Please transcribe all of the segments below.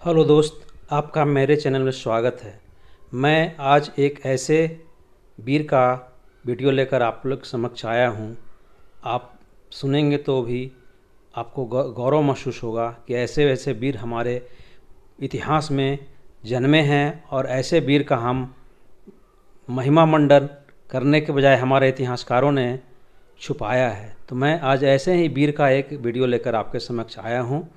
Hello दोस्त, आपका मेरे चैनल में स्वागत है। मैं आज एक ऐसे वीर का वीडियो लेकर आप लोग समक्ष आया हूँ। आप सुनेंगे तो भी आपको गौरव महसूस होगा कि ऐसे वैसे वीर हमारे इतिहास में जन्मे हैं और ऐसे वीर का हम महिमा मंडन करने के बजाय हमारे इतिहासकारों ने छुपाया है। तो मैं आज ऐसे ही वीर का एक वीडियो लेकर आपके समक्ष आया हूँ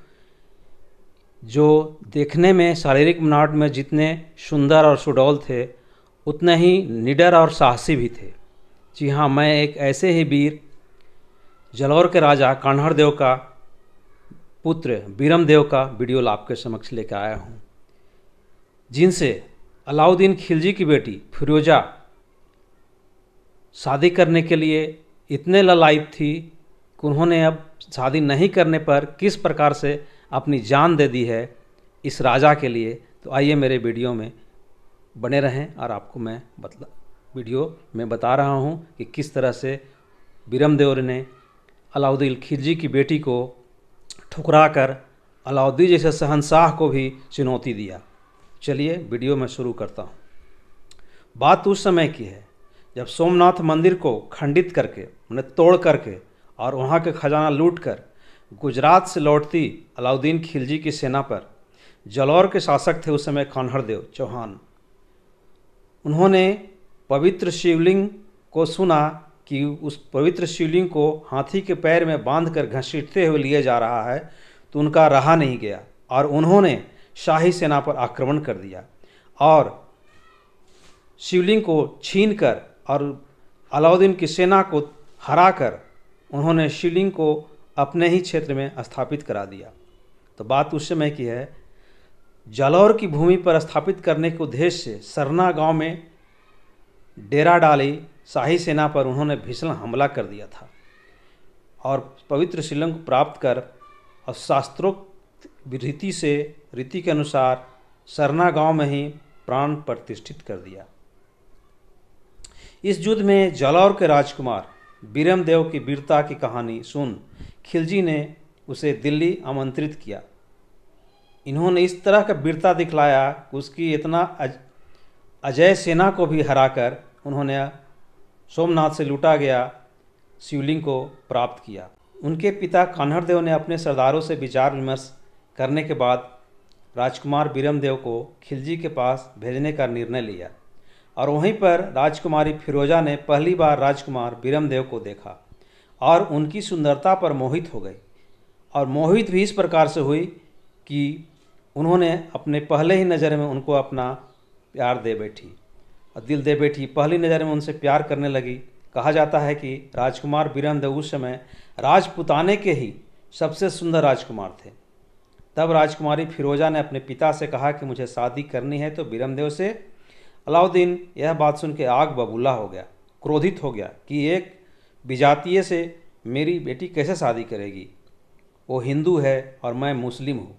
जो देखने में शारीरिक बनावट में जितने सुंदर और सुडौल थे उतने ही निडर और साहसी भी थे। जी हाँ, मैं एक ऐसे ही वीर जलौर के राजा कान्हड़ देव का पुत्र बीरम देव का वीडियो आपके समक्ष लेकर आया हूँ, जिनसे अलाउद्दीन खिलजी की बेटी फिरोजा शादी करने के लिए इतने ललायित थी कि उन्होंने अब शादी नहीं करने पर किस प्रकार से अपनी जान दे दी है इस राजा के लिए। तो आइए मेरे वीडियो में बने रहें और आपको मैं वीडियो में बता रहा हूं कि किस तरह से बीरम देव ने अलाउद्दीन खिलजी की बेटी को ठुकरा कर अलाउद्दीन जैसे शहंशाह को भी चुनौती दिया। चलिए वीडियो में शुरू करता हूं। बात उस समय की है जब सोमनाथ मंदिर को खंडित करके उन्हें तोड़ करके और वहाँ के खजाना लूट कर गुजरात से लौटती अलाउद्दीन खिलजी की सेना पर जलौर के शासक थे उस समय कान्हड़ देव चौहान। उन्होंने पवित्र शिवलिंग को सुना कि उस पवित्र शिवलिंग को हाथी के पैर में बांधकर घसीटते हुए लिए जा रहा है, तो उनका रहा नहीं गया और उन्होंने शाही सेना पर आक्रमण कर दिया और शिवलिंग को छीनकर और अलाउद्दीन की सेना को हराकर उन्होंने शिवलिंग को अपने ही क्षेत्र में स्थापित करा दिया। तो बात उस समय की है, जलौर की भूमि पर स्थापित करने के उद्देश्य से सरना गांव में डेरा डाली शाही सेना पर उन्होंने भीषण हमला कर दिया था और पवित्र शिवलिंग को प्राप्त कर और शास्त्रोक्त रीति के अनुसार सरना गांव में ही प्राण प्रतिष्ठित कर दिया। इस युद्ध में जलौर के राजकुमार बीरम देव की वीरता की कहानी सुन खिलजी ने उसे दिल्ली आमंत्रित किया। इन्होंने इस तरह का वीरता दिखलाया कि उसकी इतना अजय सेना को भी हराकर उन्होंने सोमनाथ से लूटा गया शिवलिंग को प्राप्त किया। उनके पिता कान्हड़ देव ने अपने सरदारों से विचार विमर्श करने के बाद राजकुमार बीरम देव को खिलजी के पास भेजने का निर्णय लिया और वहीं पर राजकुमारी फिरोजा ने पहली बार राजकुमार बीरम देव को देखा और उनकी सुंदरता पर मोहित हो गई और मोहित भी इस प्रकार से हुई कि उन्होंने अपने पहले ही नज़र में उनको अपना प्यार दे बैठी और दिल दे बैठी। पहली नज़र में उनसे प्यार करने लगी। कहा जाता है कि राजकुमार बीरम देव उस समय राजपुताने के ही सबसे सुंदर राजकुमार थे। तब राजकुमारी फिरोजा ने अपने पिता से कहा कि मुझे शादी करनी है, तो बीरम देव से अलाउद्दीन यह बात सुन के आग बबूला हो गया, क्रोधित हो गया कि एक विजातीय से मेरी बेटी कैसे शादी करेगी, वो हिंदू है और मैं मुस्लिम हूँ।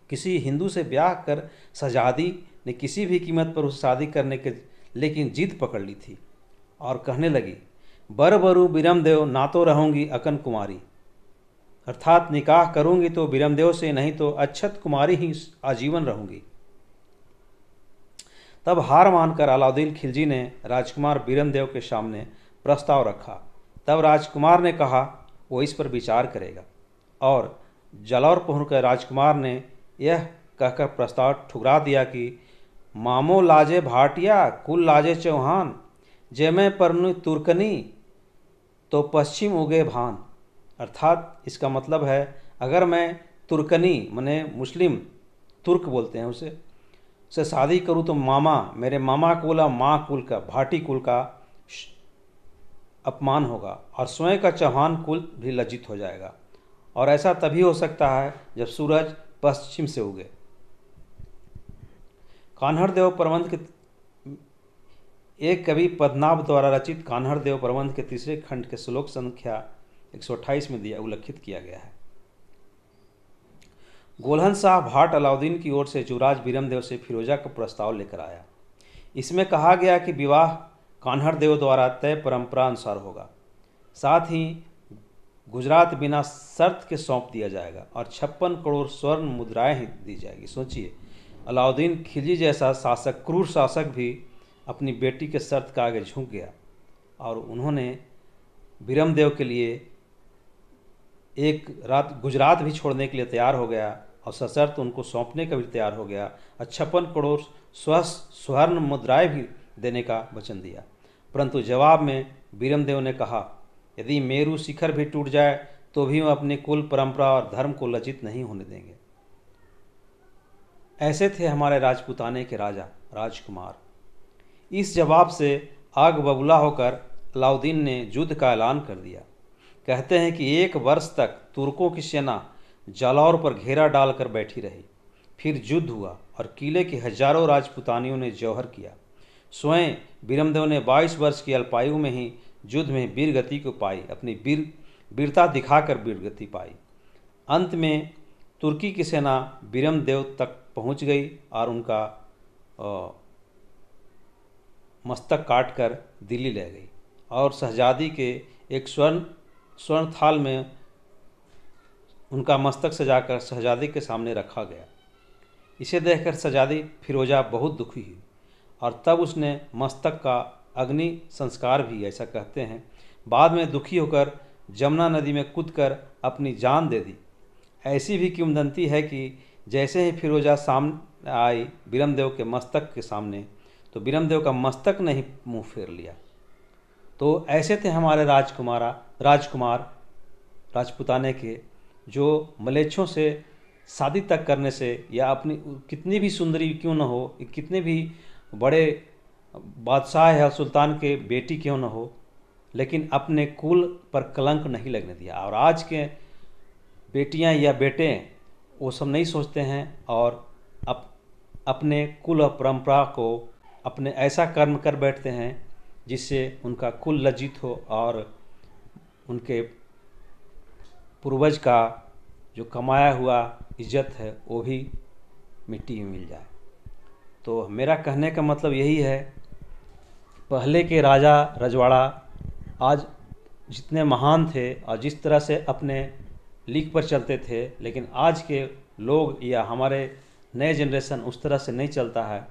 किसी हिंदू से ब्याह कर शहजादी ने किसी भी कीमत पर उसे शादी करने के लेकिन जिद पकड़ ली थी और कहने लगी, बर बरू बीरम देव ना तो रहूँगी अकन कुमारी, अर्थात निकाह करूँगी तो बीरम देव से, नहीं तो अक्षत कुमारी ही आजीवन रहूँगी। तब हार मानकर अलाउद्दीन खिलजी ने राजकुमार बीरम देव के सामने प्रस्ताव रखा। तब राजकुमार ने कहा वो इस पर विचार करेगा और जलौर पहुंचकर राजकुमार ने यह कहकर प्रस्ताव ठुकरा दिया कि मामो लाजे भाटिया कुल लाजे चौहान, जय मैं परनु तुर्कनी तो पश्चिम उगे भान। अर्थात इसका मतलब है, अगर मैं तुर्कनी माने मुस्लिम तुर्क बोलते हैं उसे से शादी करूँ तो मामा मेरे मामा कुल और माँ कुल का भाटी कुल का अपमान होगा और स्वयं का चौहान कुल भी लज्जित हो जाएगा और ऐसा तभी हो सकता है जब सूरज पश्चिम से उगे। कान्हड़ देव प्रबंध के एक कवि पद्मनाभ द्वारा रचित कान्हड़ देव प्रबंध के तीसरे खंड के श्लोक संख्या 128 में दिया उल्लेखित किया गया है। गोलहन शाह भाट अलाउद्दीन की ओर से युवराज बीरम देव से फिरोजा का प्रस्ताव लेकर आया। इसमें कहा गया कि विवाह कान्हड़ देव द्वारा तय परंपरा अनुसार होगा। साथ ही गुजरात बिना शर्त के सौंप दिया जाएगा और 56 करोड़ स्वर्ण मुद्राएं ही दी जाएगी। सोचिए, अलाउद्दीन खिलजी जैसा शासक, क्रूर शासक भी अपनी बेटी के शर्त के आगे झुक गया और उन्होंने बीरमदेव के लिए एक रात गुजरात भी छोड़ने के लिए तैयार हो गया और सशर्त उनको सौंपने का भी तैयार हो गया और 56 करोड़ स्वर्ण मुद्राएं भी देने का वचन दिया। परंतु जवाब में बीरमदेव ने कहा, यदि मेरू शिखर भी टूट जाए तो भी हम अपनी कुल परंपरा और धर्म को लज्जित नहीं होने देंगे। ऐसे थे हमारे राजपूताने के राजा राजकुमार। इस जवाब से आग बबूला होकर अलाउद्दीन ने युद्ध का ऐलान कर दिया। कहते हैं कि 1 वर्ष तक तुर्कों की सेना जालौर पर घेरा डालकर बैठी रही। फिर युद्ध हुआ और किले की हजारों राजपूतानियों ने जौहर किया। स्वयं बीरमदेव ने 22 वर्ष की अल्पायु में ही युद्ध में वीरगति को पाई, अपनी वीरता दिखाकर वीरगति पाई। अंत में तुर्की की सेना बीरमदेव तक पहुंच गई और उनका मस्तक काटकर दिल्ली ले गई और शहजादी के एक स्वर्ण थाल में उनका मस्तक सजाकर शहजादी के सामने रखा गया। इसे देखकर शहजादी फिरोजा बहुत दुखी हुई और तब उसने मस्तक का अग्नि संस्कार भी, ऐसा कहते हैं, बाद में दुखी होकर जमुना नदी में कूदकर अपनी जान दे दी। ऐसी भी किंवदंती है कि जैसे ही फिरोजा सामने आई बीरमदेव के मस्तक के सामने, तो बीरमदेव का मस्तक ने ही मुँह फेर लिया। तो ऐसे थे हमारे राजकुमार राजपूताने के, जो मलेच्छों से शादी तक करने से या अपनी कितनी भी सुंदरी क्यों न हो, कितने भी बड़े बादशाह या सुल्तान के बेटी क्यों न हो, लेकिन अपने कुल पर कलंक नहीं लगने दिया। और आज के बेटियां या बेटे वो सब नहीं सोचते हैं और अपने कुल और परंपरा को अपने ऐसा कर्म कर बैठते हैं जिससे उनका कुल लज्जित हो और उनके पूर्वज का जो कमाया हुआ इज्जत है वो भी मिट्टी में मिल जाए। तो मेरा कहने का मतलब यही है, पहले के राजा रजवाड़ा आज जितने महान थे और जिस तरह से अपने लीक पर चलते थे, लेकिन आज के लोग या हमारे नए जनरेशन उस तरह से नहीं चलता है।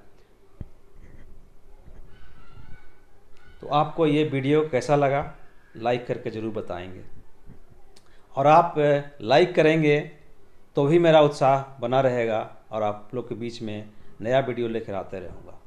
तो आपको ये वीडियो कैसा लगा लाइक करके ज़रूर बताएंगे, और आप लाइक करेंगे तो भी मेरा उत्साह बना रहेगा और आप लोग के बीच में नया वीडियो लेकर आते रहूँगा।